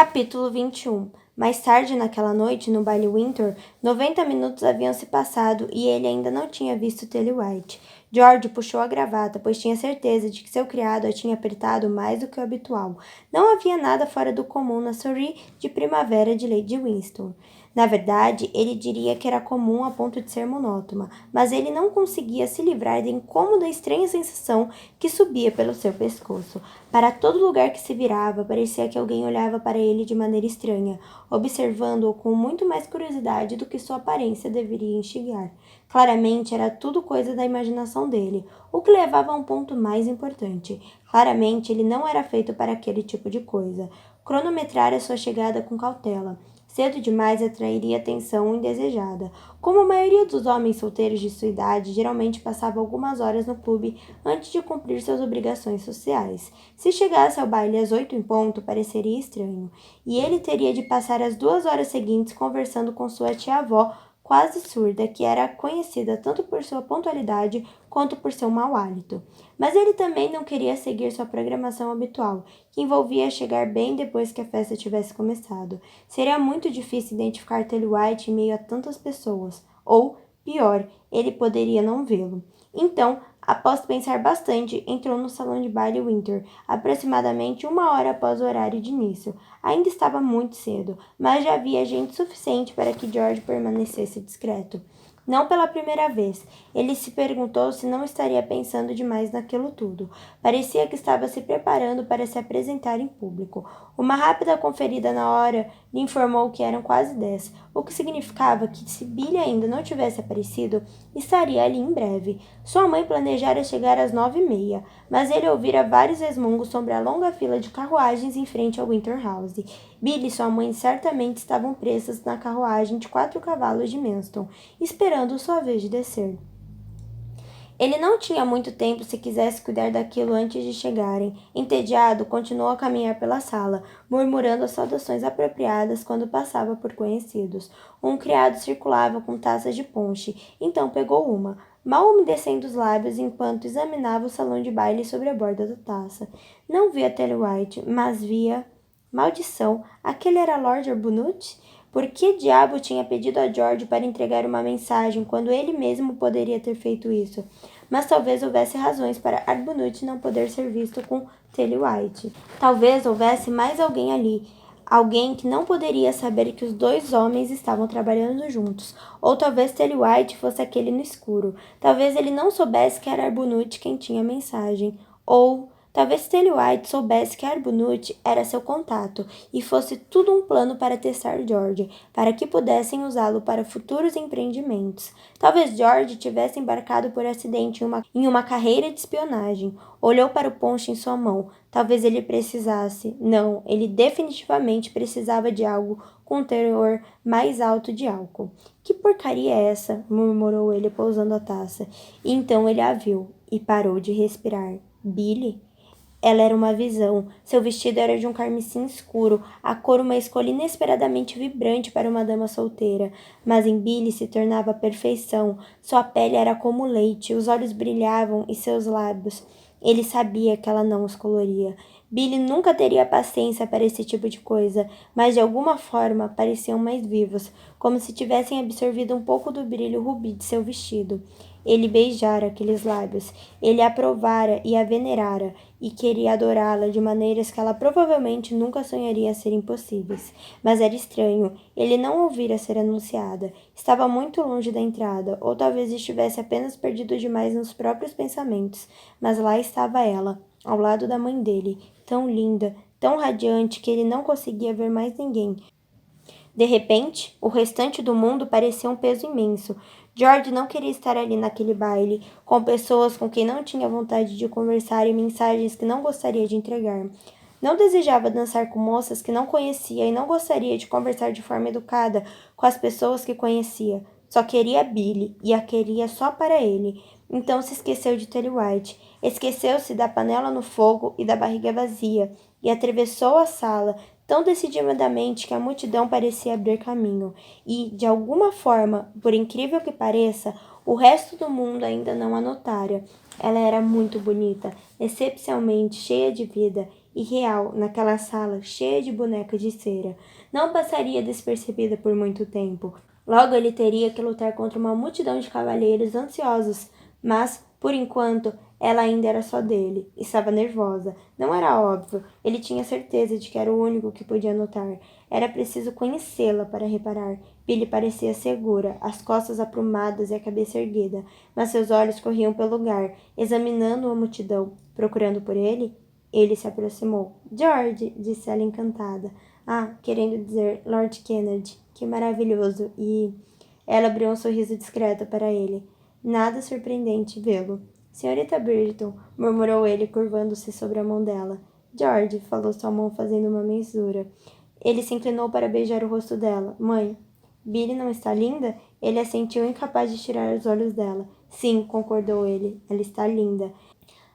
Capítulo 21. Mais tarde naquela noite, no baile Winter, 90 minutos haviam se passado e ele ainda não tinha visto Telly White. George puxou a gravata, pois tinha certeza de que seu criado a tinha apertado mais do que o habitual. Não havia nada fora do comum na soirée de primavera de Lady Winston. Na verdade, ele diria que era comum a ponto de ser monótona, mas ele não conseguia se livrar da incômoda e estranha sensação que subia pelo seu pescoço. Para todo lugar que se virava, parecia que alguém olhava para ele de maneira estranha, observando-o com muito mais curiosidade do que sua aparência deveria instigar. Claramente era tudo coisa da imaginação dele, o que levava a um ponto mais importante. Claramente ele não era feito para aquele tipo de coisa. Cronometrara sua chegada com cautela. Cedo demais atrairia atenção indesejada. Como a maioria dos homens solteiros de sua idade, geralmente passava algumas horas no clube antes de cumprir suas obrigações sociais. Se chegasse ao baile às 8 em ponto, pareceria estranho, e ele teria de passar as 2 horas seguintes conversando com sua tia-avó, quase surda, que era conhecida tanto por sua pontualidade quanto por seu mau hálito. Mas ele também não queria seguir sua programação habitual, que envolvia chegar bem depois que a festa tivesse começado. Seria muito difícil identificar Telly White em meio a tantas pessoas, ou, pior, ele poderia não vê-lo. Então, após pensar bastante, entrou no salão de baile Winter, aproximadamente 1 hora após o horário de início. Ainda estava muito cedo, mas já havia gente suficiente para que George permanecesse discreto. Não pela primeira vez, ele se perguntou se não estaria pensando demais naquilo tudo. Parecia que estava se preparando para se apresentar em público. Uma rápida conferida na hora lhe informou que eram quase 10, o que significava que, se Billy ainda não tivesse aparecido, estaria ali em breve. Sua mãe planejara chegar às 9h30, mas ele ouvira vários resmungos sobre a longa fila de carruagens em frente ao Winter House. Billy e sua mãe certamente estavam presas na carruagem de 4 cavalos de Manston, esperando sua vez de descer. Ele não tinha muito tempo se quisesse cuidar daquilo antes de chegarem. Entediado, continuou a caminhar pela sala, murmurando as saudações apropriadas quando passava por conhecidos. Um criado circulava com taças de ponche, então pegou uma, mal umedecendo os lábios enquanto examinava o salão de baile sobre a borda da taça. Não via Telly White, mas via... Maldição! Aquele era Lord Arbuthnot? Por que diabo tinha pedido a George para entregar uma mensagem quando ele mesmo poderia ter feito isso? Mas talvez houvesse razões para Arbuthnot não poder ser visto com Telly White. Talvez houvesse mais alguém ali, alguém que não poderia saber que os dois homens estavam trabalhando juntos. Ou talvez Telly White fosse aquele no escuro. Talvez ele não soubesse que era Arbuthnot quem tinha a mensagem. Ou... talvez Telly White soubesse que Arbuthnot era seu contato e fosse tudo um plano para testar George, para que pudessem usá-lo para futuros empreendimentos. Talvez George tivesse embarcado por acidente em uma carreira de espionagem. Olhou para o ponche em sua mão. Talvez ele precisasse. Não, ele definitivamente precisava de algo com um teor mais alto de álcool. Que porcaria é essa? Murmurou ele, pousando a taça. E então ele a viu e parou de respirar. Billy? Ela era uma visão. Seu vestido era de um carmesim escuro, a cor uma escolha inesperadamente vibrante para uma dama solteira. Mas em Billy se tornava a perfeição. Sua pele era como leite, os olhos brilhavam e seus lábios. Ele sabia que ela não os coloria. Billy nunca teria paciência para esse tipo de coisa, mas de alguma forma pareciam mais vivos, como se tivessem absorvido um pouco do brilho rubi de seu vestido. Ele beijara aqueles lábios, ele a aprovara e a venerara, e queria adorá-la de maneiras que ela provavelmente nunca sonharia ser impossíveis. Mas era estranho, ele não ouvira ser anunciada. Estava muito longe da entrada, ou talvez estivesse apenas perdido demais nos próprios pensamentos. Mas lá estava ela, ao lado da mãe dele, tão linda, tão radiante que ele não conseguia ver mais ninguém. De repente, o restante do mundo parecia um peso imenso. George não queria estar ali naquele baile, com pessoas com quem não tinha vontade de conversar e mensagens que não gostaria de entregar. Não desejava dançar com moças que não conhecia e não gostaria de conversar de forma educada com as pessoas que conhecia. Só queria Billy, e a queria só para ele. Então se esqueceu de Telly White. Esqueceu-se da panela no fogo e da barriga vazia, e atravessou a sala, tão decididamente que a multidão parecia abrir caminho, e, de alguma forma, por incrível que pareça, o resto do mundo ainda não a notara. Ela era muito bonita, excepcionalmente cheia de vida, e real naquela sala cheia de bonecas de cera. Não passaria despercebida por muito tempo. Logo ele teria que lutar contra uma multidão de cavalheiros ansiosos, mas, por enquanto, ela ainda era só dele. Estava nervosa. Não era óbvio. Ele tinha certeza de que era o único que podia notar. Era preciso conhecê-la para reparar. Billy parecia segura, as costas aprumadas e a cabeça erguida, mas seus olhos corriam pelo lugar, examinando a multidão, procurando por ele. Ele se aproximou. George, disse ela encantada. Ah, querendo dizer Lord Kennedy. Que maravilhoso. E ela abriu um sorriso discreto para ele. Nada surpreendente vê-lo. Senhorita Bridgeton, murmurou ele, curvando-se sobre a mão dela. George, falou sua mão fazendo uma mensura. Ele se inclinou para beijar o rosto dela. Mãe, Billy não está linda? Ele assentiu, incapaz de tirar os olhos dela. Sim, concordou ele. Ela está linda.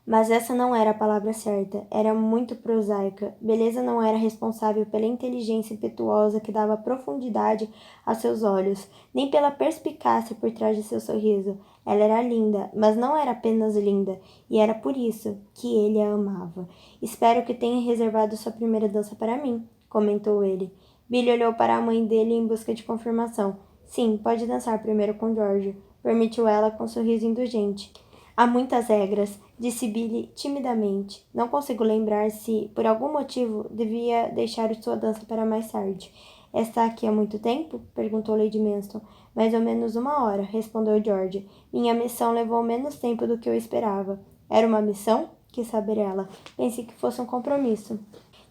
Mas essa não era a palavra certa. Era muito prosaica. Beleza não era responsável pela inteligência impetuosa que dava profundidade a seus olhos, nem pela perspicácia por trás de seu sorriso. Ela era linda, mas não era apenas linda, e era por isso que ele a amava. Espero que tenha reservado sua primeira dança para mim, comentou ele. Billy olhou para a mãe dele em busca de confirmação. Sim, pode dançar primeiro com George, permitiu ela com um sorriso indulgente. Há muitas regras, disse Billy timidamente. Não consigo lembrar se, por algum motivo, devia deixar sua dança para mais tarde. Está aqui há muito tempo? Perguntou Lady Manston. Mais ou menos 1 hora, respondeu George. Minha missão levou menos tempo do que eu esperava. Era uma missão? Quis saber ela. Pensei que fosse um compromisso.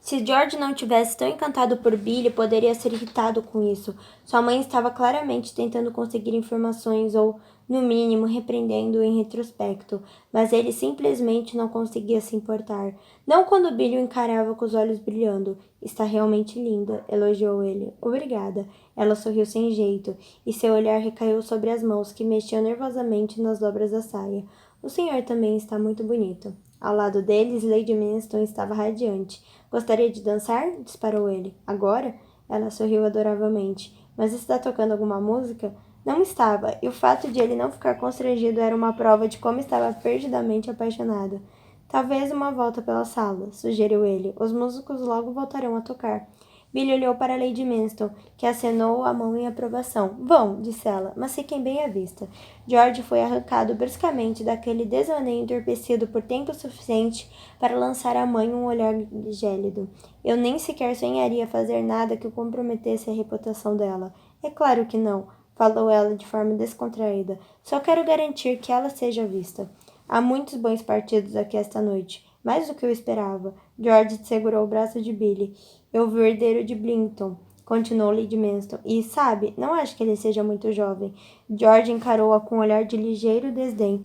Se George não tivesse tão encantado por Billy, poderia ser irritado com isso. Sua mãe estava claramente tentando conseguir informações ou, no mínimo, repreendendo-o em retrospecto, mas ele simplesmente não conseguia se importar. Não quando Billy o encarava com os olhos brilhando. Está realmente linda, elogiou ele. Obrigada. Ela sorriu sem jeito, e seu olhar recaiu sobre as mãos que mexiam nervosamente nas dobras da saia. O senhor também está muito bonito. Ao lado deles, Lady Manston estava radiante. Gostaria de dançar? Disparou ele. Agora? Ela sorriu adoravelmente. Mas está tocando alguma música? Não estava, e o fato de ele não ficar constrangido era uma prova de como estava perdidamente apaixonado. Talvez uma volta pela sala, sugeriu ele. Os músicos logo voltarão a tocar. Billy olhou para Lady Manston, que acenou a mão em aprovação. Vão, disse ela, mas fiquem bem à vista. George foi arrancado bruscamente daquele desvaneio entorpecido por tempo suficiente para lançar à mãe um olhar gélido. Eu nem sequer sonharia fazer nada que comprometesse a reputação dela. É claro que não, falou ela de forma descontraída. Só quero garantir que ela seja vista. Há muitos bons partidos aqui esta noite. Mais do que eu esperava. George segurou o braço de Billy. Eu vi o herdeiro de Blinton, continuou Lady Manston, e, sabe, não acho que ele seja muito jovem. George encarou-a com um olhar de ligeiro desdém.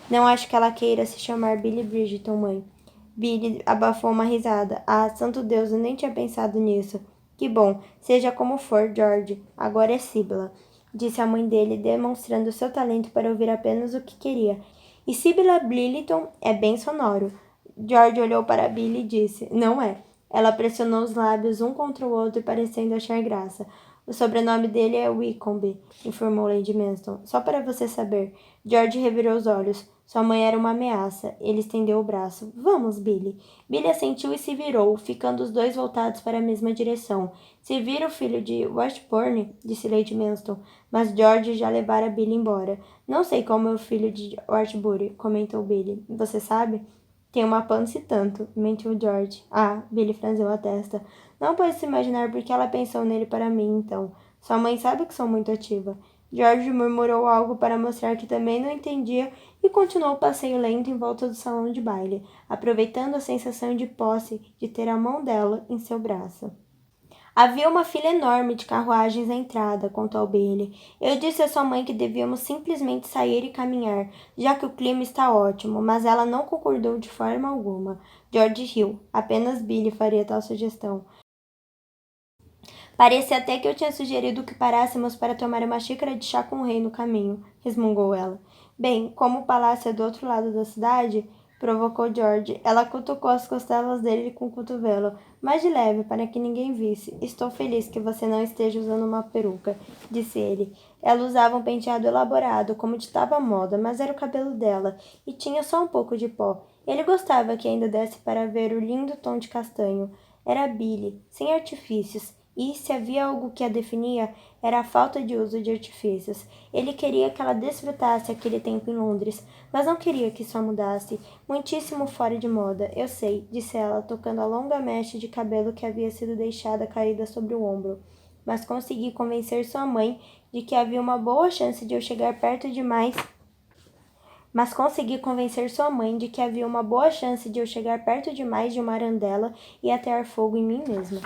Não acho que ela queira se chamar Billy Bridgeton, mãe. Billy abafou uma risada. Ah, santo Deus, eu nem tinha pensado nisso. Que bom. Seja como for, George. Agora é Sibylla, disse a mãe dele, demonstrando seu talento para ouvir apenas o que queria. E Sibylla Bridgeton é bem sonoro. George olhou para Billy e disse, não é. Ela pressionou os lábios um contra o outro, parecendo achar graça. O sobrenome dele é Wicombe, informou Lady Manston. Só para você saber. George revirou os olhos. Sua mãe era uma ameaça. Ele estendeu o braço. Vamos, Billy. Billy assentiu e se virou, ficando os dois voltados para a mesma direção. Se vira o filho de Washburn, disse Lady Manston, mas George já levara Billy embora. Não sei como é o filho de Washburn, comentou Billy. Você sabe? Tem uma pança e tanto, mentiu George. Ah, Billy franziu a testa. Não pode se imaginar por que ela pensou nele para mim, então. Sua mãe sabe que sou muito ativa. George murmurou algo para mostrar que também não entendia e continuou o passeio lento em volta do salão de baile, aproveitando a sensação de posse de ter a mão dela em seu braço. Havia uma fila enorme de carruagens na entrada, contou Billy. Eu disse a sua mãe que devíamos simplesmente sair e caminhar, já que o clima está ótimo, mas ela não concordou de forma alguma. George riu. Apenas Billy faria tal sugestão. Parecia até que eu tinha sugerido que parássemos para tomar uma xícara de chá com o rei no caminho, resmungou ela. Bem, como o palácio é do outro lado da cidade, provocou George. Ela cutucou as costelas dele com o cotovelo, mas de leve, para que ninguém visse. Estou feliz que você não esteja usando uma peruca, disse ele. Ela usava um penteado elaborado, como ditava a moda, mas era o cabelo dela, e tinha só um pouco de pó. Ele gostava que ainda desse para ver o lindo tom de castanho. Era Billy, sem artifícios, e se havia algo que a definia, era a falta de uso de artifícios. Ele queria que ela desfrutasse aquele tempo em Londres, mas não queria que isso a mudasse. Muitíssimo fora de moda, eu sei, disse ela, tocando a longa mecha de cabelo que havia sido deixada caída sobre o ombro. Mas consegui convencer sua mãe de que havia uma boa chance de eu chegar perto demais. Mas consegui convencer sua mãe de que havia uma boa chance de eu chegar perto demais de uma arandela e atear fogo em mim mesma.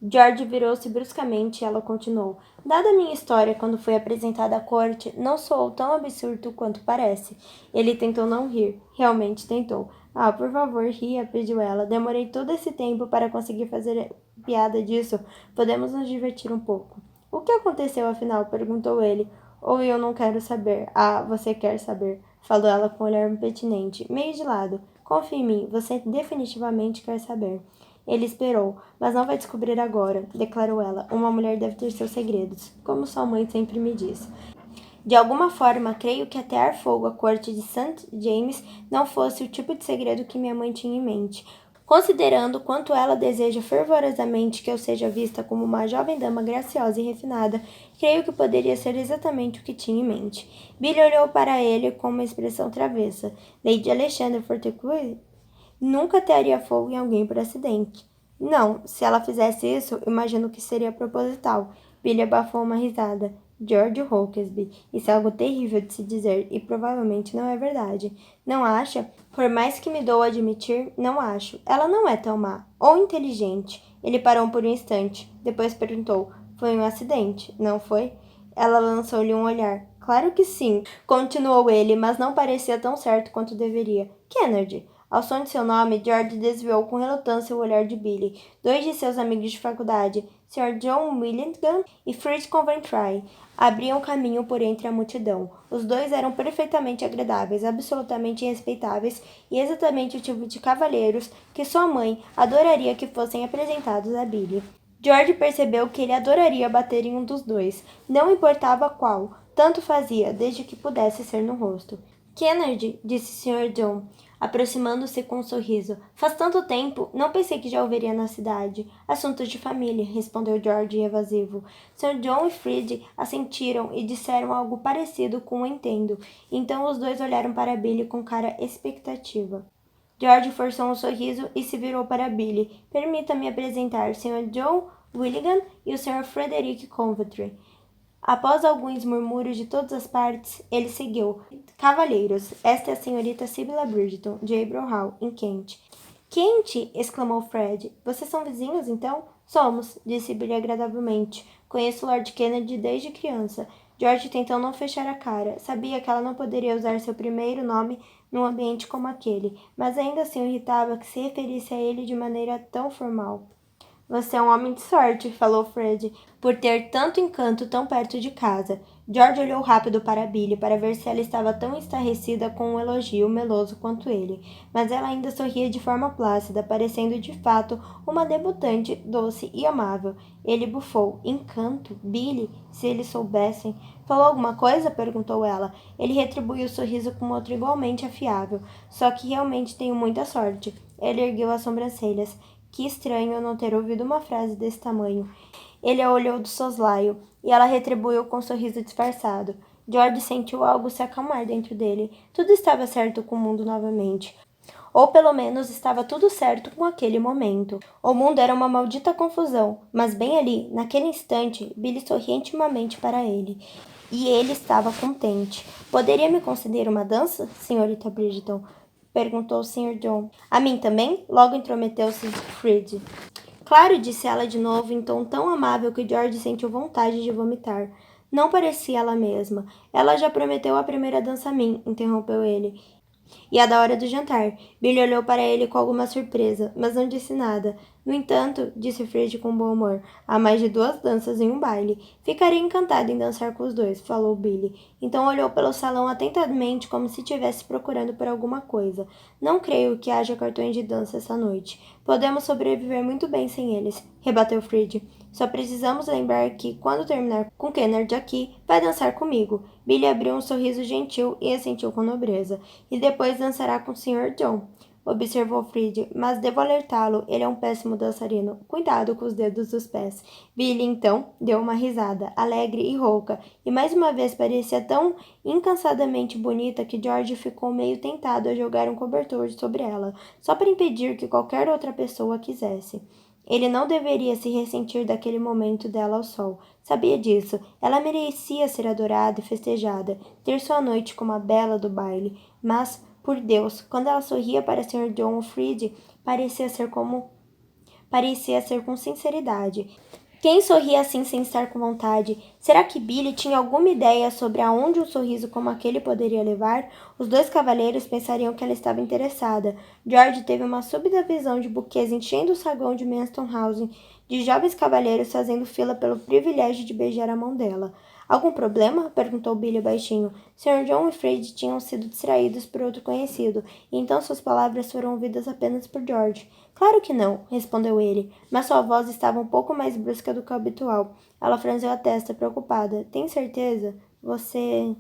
George virou-se bruscamente e ela continuou. Dada a minha história quando fui apresentada à corte, não sou tão absurdo quanto parece. Ele tentou não rir. Realmente tentou. Ah, por favor, ria, pediu ela. Demorei todo esse tempo para conseguir fazer piada disso. Podemos nos divertir um pouco. O que aconteceu, afinal? Perguntou ele. Ou eu não quero saber. Ah, você quer saber, falou ela com um olhar impertinente, meio de lado. Confie em mim, você definitivamente quer saber. Ele esperou, mas não vai descobrir agora, declarou ela. Uma mulher deve ter seus segredos, como sua mãe sempre me diz. De alguma forma, creio que atear fogo à corte de St. James não fosse o tipo de segredo que minha mãe tinha em mente. Considerando quanto ela deseja fervorosamente que eu seja vista como uma jovem dama graciosa e refinada, creio que poderia ser exatamente o que tinha em mente. Billy olhou para ele com uma expressão travessa. Lady Alexandra Fortescue nunca atearia fogo em alguém por acidente. Não, se ela fizesse isso, imagino que seria proposital. Billy abafou uma risada. George Hawkesby, isso é algo terrível de se dizer e provavelmente não é verdade. Não acha? Por mais que me dou a admitir, não acho. Ela não é tão má. Ou inteligente. Ele parou por um instante. Depois perguntou. Foi um acidente, não foi? Ela lançou-lhe um olhar. Claro que sim, continuou ele, mas não parecia tão certo quanto deveria. Kennedy. Ao som de seu nome, George desviou com relutância o olhar de Billy. Dois de seus amigos de faculdade, Sr. John Willingham e Fritz Coventry, abriam caminho por entre a multidão. Os dois eram perfeitamente agradáveis, absolutamente respeitáveis e exatamente o tipo de cavalheiros que sua mãe adoraria que fossem apresentados a Billy. George percebeu que ele adoraria bater em um dos dois, não importava qual, tanto fazia, desde que pudesse ser no rosto. Kennedy, disse Sr. John, aproximando-se com um sorriso. Faz tanto tempo, não pensei que já o veria na cidade. Assuntos de família, respondeu George evasivo. Sr. John e Fred assentiram e disseram algo parecido com o entendo. Então os dois olharam para Billy com cara expectativa. George forçou um sorriso e se virou para Billy. Permita-me apresentar Sr. John Willigan e o Sr. Frederick Coventry. Após alguns murmúrios de todas as partes, ele seguiu. Cavalheiros, esta é a senhorita Sibylla Bridgeton, de Abril Hall, em Kent. Kent! Exclamou Fred. Vocês são vizinhos, então? Somos, disse Billy agradavelmente. Conheço Lord Kennedy desde criança. George tentou não fechar a cara. Sabia que ela não poderia usar seu primeiro nome num ambiente como aquele, mas ainda assim o irritava que se referisse a ele de maneira tão formal. Você é um homem de sorte, falou Fred, por ter tanto encanto tão perto de casa. George olhou rápido para Billy para ver se ela estava tão estarrecida com um elogio meloso quanto ele, mas ela ainda sorria de forma plácida, parecendo de fato uma debutante doce e amável. Ele bufou. Encanto? Billy? Se eles soubessem. Falou alguma coisa? Perguntou ela. Ele retribuiu o sorriso com outro igualmente afiável. Só que realmente tenho muita sorte. Ele ergueu as sobrancelhas. Que estranho não ter ouvido uma frase desse tamanho. Ele a olhou do soslaio, e ela retribuiu com um sorriso disfarçado. George sentiu algo se acalmar dentro dele. Tudo estava certo com o mundo novamente. Ou pelo menos estava tudo certo com aquele momento. O mundo era uma maldita confusão, mas bem ali, naquele instante, Billy sorria intimamente para ele. E ele estava contente. Poderia me conceder uma dança, senhorita Bridgeton? Perguntou o Sr. John. A mim também? Logo intrometeu-se Fred. Claro, disse ela de novo, em tom tão amável que George sentiu vontade de vomitar. Não parecia ela mesma. Ela já prometeu a primeira dança a mim, interrompeu ele. E a da hora do jantar. Billy olhou para ele com alguma surpresa, mas não disse nada. No entanto, disse Fred com bom humor, há mais de 2 danças em um baile. Ficaria encantada em dançar com os dois, falou Billy. Então olhou pelo salão atentamente como se estivesse procurando por alguma coisa. Não creio que haja cartões de dança essa noite. Podemos sobreviver muito bem sem eles, rebateu Fred. Só precisamos lembrar que, quando terminar com Kennard aqui, vai dançar comigo. Billy abriu um sorriso gentil e assentiu com nobreza. E depois dançará com o Sr. John, observou Fred, mas devo alertá-lo, ele é um péssimo dançarino. Cuidado com os dedos dos pés. Billy, então, deu uma risada, alegre e rouca, e mais uma vez parecia tão incansadamente bonita que George ficou meio tentado a jogar um cobertor sobre ela, só para impedir que qualquer outra pessoa quisesse. Ele não deveria se ressentir daquele momento dela ao sol. Sabia disso. Ela merecia ser adorada e festejada, ter sua noite como a bela do baile. Mas, por Deus, quando ela sorria para Sr. John Fried, parecia ser com sinceridade. Quem sorria assim sem estar com vontade? Será que Billy tinha alguma ideia sobre aonde um sorriso como aquele poderia levar? Os 2 cavalheiros pensariam que ela estava interessada. George teve uma súbita visão de buquês enchendo o saguão de Manston House, de jovens cavalheiros fazendo fila pelo privilégio de beijar a mão dela. Algum problema? Perguntou Billy baixinho. Sr. John e Fred tinham sido distraídos por outro conhecido, e então suas palavras foram ouvidas apenas por George. Claro que não, respondeu ele, mas sua voz estava um pouco mais brusca do que o habitual. Ela franziu a testa, preocupada. Tem certeza? Você...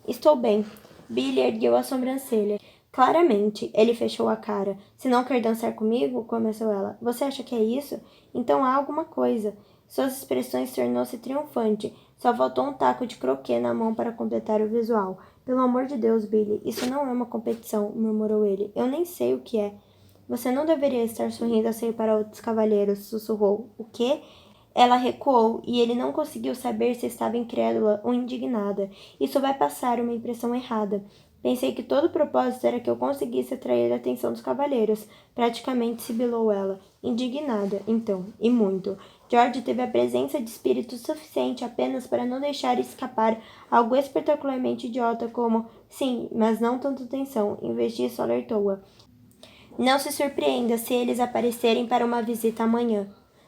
Estou bem. Billy ergueu a sobrancelha. Claramente, ele fechou a cara. Se não quer dançar comigo, começou ela. Você acha que é isso? Então há alguma coisa. Suas expressões tornou-se triunfante. Só faltou um taco de croquet na mão para completar o visual. Pelo amor de Deus, Billy, isso não é uma competição, murmurou ele. Eu nem sei o que é. Você não deveria estar sorrindo assim para outros cavalheiros, sussurrou. O quê? Ela recuou e ele não conseguiu saber se estava incrédula ou indignada. Isso vai passar uma impressão errada. Pensei que todo o propósito era que eu conseguisse atrair a atenção dos cavalheiros. Praticamente sibilou ela. Indignada, então, e muito. George teve a presença de espírito suficiente apenas para não deixar escapar algo espetacularmente idiota como sim, mas não tanta atenção. Em vez disso, alertou-a. Não se surpreenda se eles aparecerem para uma visita amanhã.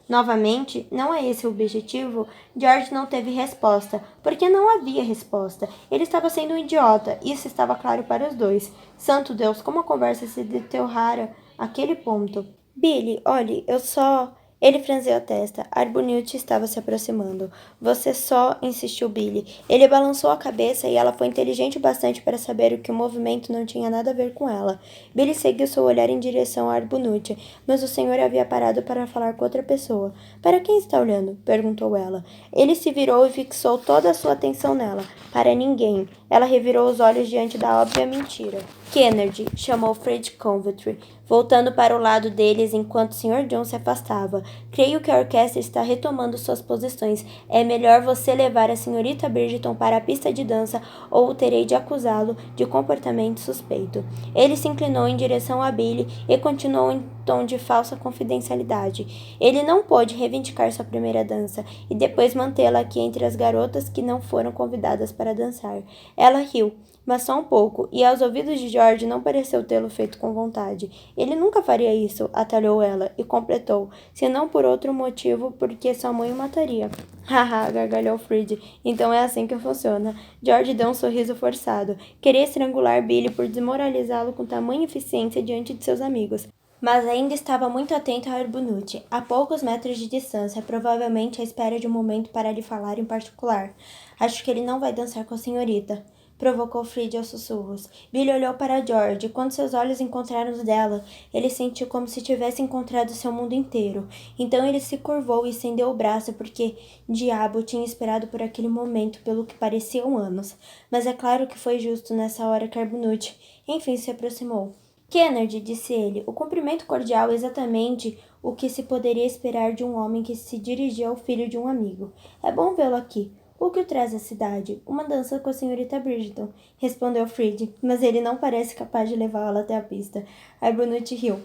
Novamente, não é esse o objetivo? George não teve resposta, porque não havia resposta. Ele estava sendo um idiota, isso estava claro para os dois. Santo Deus, como a conversa se deteriorara àquele ponto. Billy, olhe, eu só... Ele franziu a testa. Arbunite estava se aproximando. Você só, insistiu Billy. Ele balançou a cabeça e ela foi inteligente o bastante para saber que o movimento não tinha nada a ver com ela. Billy seguiu seu olhar em direção a Arbunite, mas o senhor havia parado para falar com outra pessoa. Para quem está olhando? Perguntou ela. Ele se virou e fixou toda a sua atenção nela. Para ninguém. Ela revirou os olhos diante da óbvia mentira. Kennedy, chamou Fred Coventry, voltando para o lado deles enquanto o Sr. John se afastava. Creio que a orquestra está retomando suas posições. É melhor você levar a senhorita Bridgeton para a pista de dança ou terei de acusá-lo de comportamento suspeito. Ele se inclinou em direção a Billy e continuou em tom de falsa confidencialidade. Ele não pôde reivindicar sua primeira dança e depois mantê-la aqui entre as garotas que não foram convidadas para dançar. Ela riu, mas só um pouco, e aos ouvidos de George não pareceu tê-lo feito com vontade. Ele nunca faria isso, atalhou ela, e completou, se não por outro motivo, porque sua mãe o mataria. Haha, gargalhou Fred. Então é assim que funciona. George deu um sorriso forçado. Queria estrangular Billy por desmoralizá-lo com tamanha eficiência diante de seus amigos. Mas ainda estava muito atento a Arbunite, a poucos metros de distância, provavelmente à espera de um momento para lhe falar em particular. Acho que ele não vai dançar com a senhorita, provocou Fred aos sussurros. Billy olhou para George. E quando seus olhos encontraram os dela, ele sentiu como se tivesse encontrado seu mundo inteiro. Então ele se curvou e estendeu o braço, porque, diabo, tinha esperado por aquele momento pelo que pareciam anos. Mas é claro que foi justo nessa hora que Arbunite, enfim, se aproximou. Kennedy, disse ele, o cumprimento cordial é exatamente o que se poderia esperar de um homem que se dirigia ao filho de um amigo. É bom vê-lo aqui. O que o traz à cidade? Uma dança com a senhorita Bridgeton, respondeu Fred, mas ele não parece capaz de levá-la até a pista. Arbuthnot riu.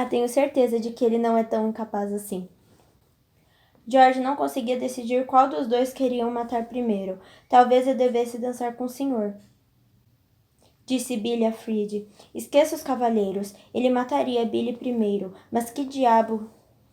Tenho certeza de que ele não é tão incapaz assim. George não conseguia decidir qual dos dois queriam matar primeiro. Talvez eu devesse dançar com o senhor, disse Billy a Fred. Esqueça os cavaleiros. Ele mataria Billy primeiro. Mas que diabo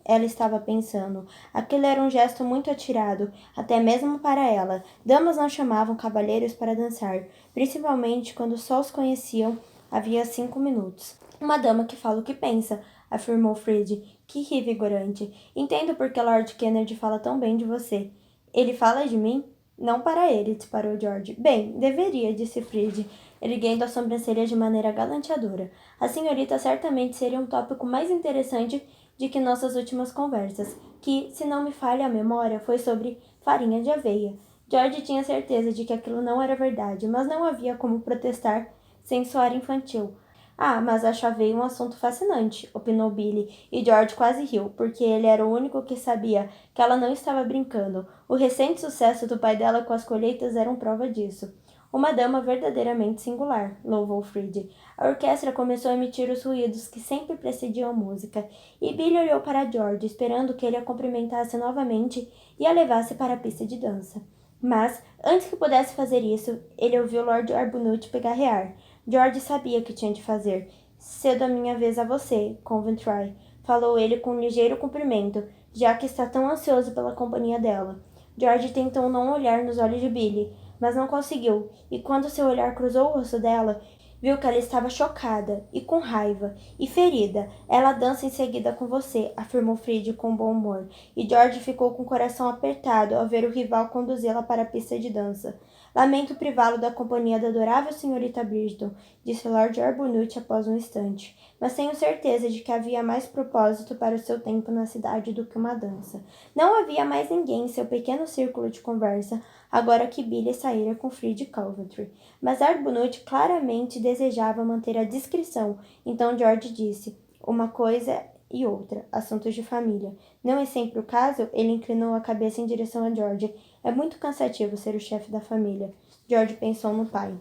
ela estava pensando. Aquele era um gesto muito atirado, até mesmo para ela. Damas não chamavam cavalheiros para dançar, principalmente quando só os conheciam havia 5 minutos. Uma dama que fala o que pensa, afirmou Fred. Que revigorante. Entendo por que Lord Kennedy fala tão bem de você. Ele fala de mim? Não para ele, disparou George. Bem, deveria, disse Fred, erguendo a sobrancelha de maneira galanteadora. A senhorita certamente seria um tópico mais interessante de que nossas últimas conversas, que, se não me falha a memória, foi sobre farinha de aveia. George tinha certeza de que aquilo não era verdade, mas não havia como protestar sem soar infantil. Ah, mas acho a aveia um assunto fascinante, opinou Billy, e George quase riu, porque ele era o único que sabia que ela não estava brincando. O recente sucesso do pai dela com as colheitas era prova disso. Uma dama verdadeiramente singular, louvou Fred. A orquestra começou a emitir os ruídos que sempre precediam a música, e Billy olhou para George, esperando que ele a cumprimentasse novamente e a levasse para a pista de dança. Mas, antes que pudesse fazer isso, ele ouviu Lord Arbuthnot pegarrear. George sabia o que tinha de fazer. Cedo a minha vez a você, Coventry, falou ele com um ligeiro cumprimento, já que está tão ansioso pela companhia dela. George tentou não olhar nos olhos de Billy, mas não conseguiu, e quando seu olhar cruzou o rosto dela, viu que ela estava chocada e com raiva e ferida. Ela dança em seguida com você, afirmou Fred com bom humor, e George ficou com o coração apertado ao ver o rival conduzi-la para a pista de dança. Lamento privá-lo da companhia da adorável senhorita Bridgeton, disse Lord Arbuthnot após um instante, mas tenho certeza de que havia mais propósito para o seu tempo na cidade do que uma dança. Não havia mais ninguém em seu pequeno círculo de conversa, agora que Billy saíra com Fred Coventry. Mas Arbuthnot claramente desejava manter a discrição, então George disse, uma coisa e outra, assuntos de família. Não é sempre o caso? Ele inclinou a cabeça em direção a George. É muito cansativo ser o chefe da família. George pensou no pai.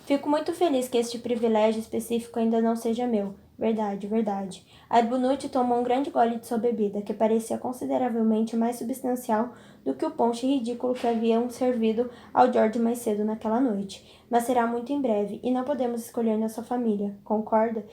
Fico muito feliz que este privilégio específico ainda não seja meu. Verdade, verdade. Arbuthnot tomou um grande gole de sua bebida, que parecia consideravelmente mais substancial do que o ponche ridículo que haviam servido ao George mais cedo naquela noite. Mas será muito em breve, e não podemos escolher nossa família, concorda?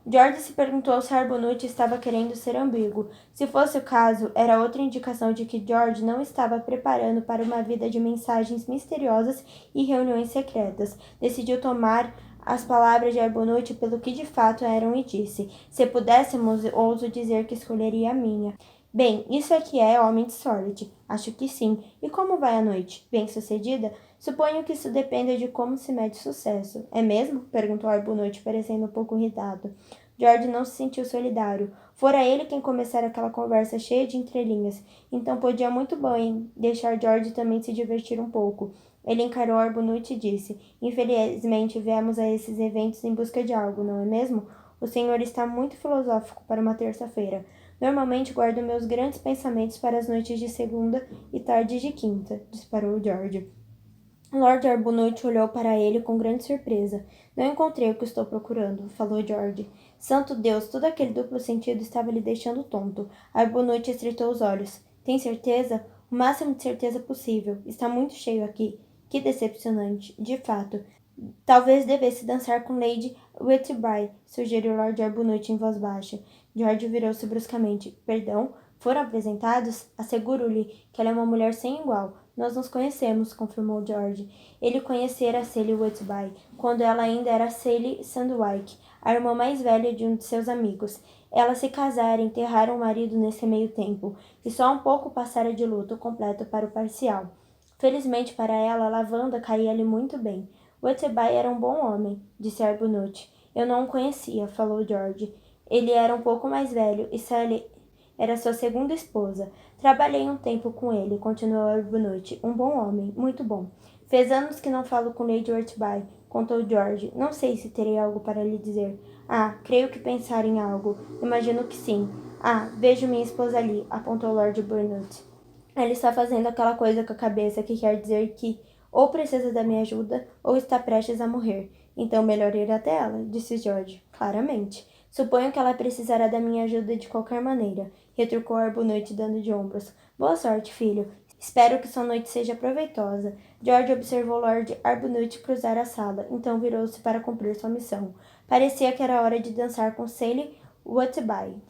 George se perguntou se Arbuthnot estava querendo ser ambíguo. Se fosse o caso, era outra indicação de que George não estava preparando para uma vida de mensagens misteriosas e reuniões secretas. Decidiu tomar as palavras de Arbuthnot pelo que de fato eram e disse: se pudéssemos, ouso dizer que escolheria a minha. Bem, isso é que é homem de sorte. Acho que sim. E como vai a noite? Bem-sucedida? Suponho que isso dependa de como se mede sucesso. É mesmo? Perguntou Arbuthnot, parecendo um pouco irritado. George não se sentiu solidário. Fora ele quem começara aquela conversa cheia de entrelinhas, então podia muito bem deixar George também se divertir um pouco. Ele encarou Arbuthnot e disse: infelizmente viemos a esses eventos em busca de algo, não é mesmo? O senhor está muito filosófico para uma terça-feira. Normalmente guardo meus grandes pensamentos para as noites de segunda e tardes de quinta, disparou George. Lord Arbuthnot olhou para ele com grande surpresa. Não encontrei o que estou procurando, falou George. Santo Deus, todo aquele duplo sentido estava lhe deixando tonto. Arbuthnot estreitou os olhos. Tem certeza? O máximo de certeza possível. Está muito cheio aqui. Que decepcionante. De fato. Talvez devesse dançar com Lady Whitby, sugeriu Lord Arbuthnot em voz baixa. George virou-se bruscamente. Perdão? Foram apresentados? Asseguro-lhe que ela é uma mulher sem igual. Nós nos conhecemos, confirmou George. Ele conhecera Sally Whitby, quando ela ainda era Sally Sandwyck, a irmã mais velha de um de seus amigos. Elas se casaram e enterraram o marido nesse meio tempo, e só um pouco passara de luto completo para o parcial. Felizmente para ela, a lavanda caía-lhe muito bem. Whitby era um bom homem, disse Arbuthnot. Eu não o conhecia, falou George. Ele era um pouco mais velho, e Sally era sua segunda esposa. Trabalhei um tempo com ele, continuou Arbuthnot. Um bom homem, muito bom. Fez anos que não falo com Lady Whitby, contou George. Não sei se terei algo para lhe dizer. Ah, creio que pensar em algo. Imagino que sim. Ah, vejo minha esposa ali, apontou Lord Arbuthnot. Ela está fazendo aquela coisa com a cabeça que quer dizer que ou precisa da minha ajuda ou está prestes a morrer. Então melhor ir até ela, disse George. Claramente. Suponho que ela precisará da minha ajuda de qualquer maneira, retrucou Arbuthnot dando de ombros. Boa sorte, filho. Espero que sua noite seja proveitosa. George observou Lord Arbuthnot cruzar a sala, então virou-se para cumprir sua missão. Parecia que era hora de dançar com Sally Whitby.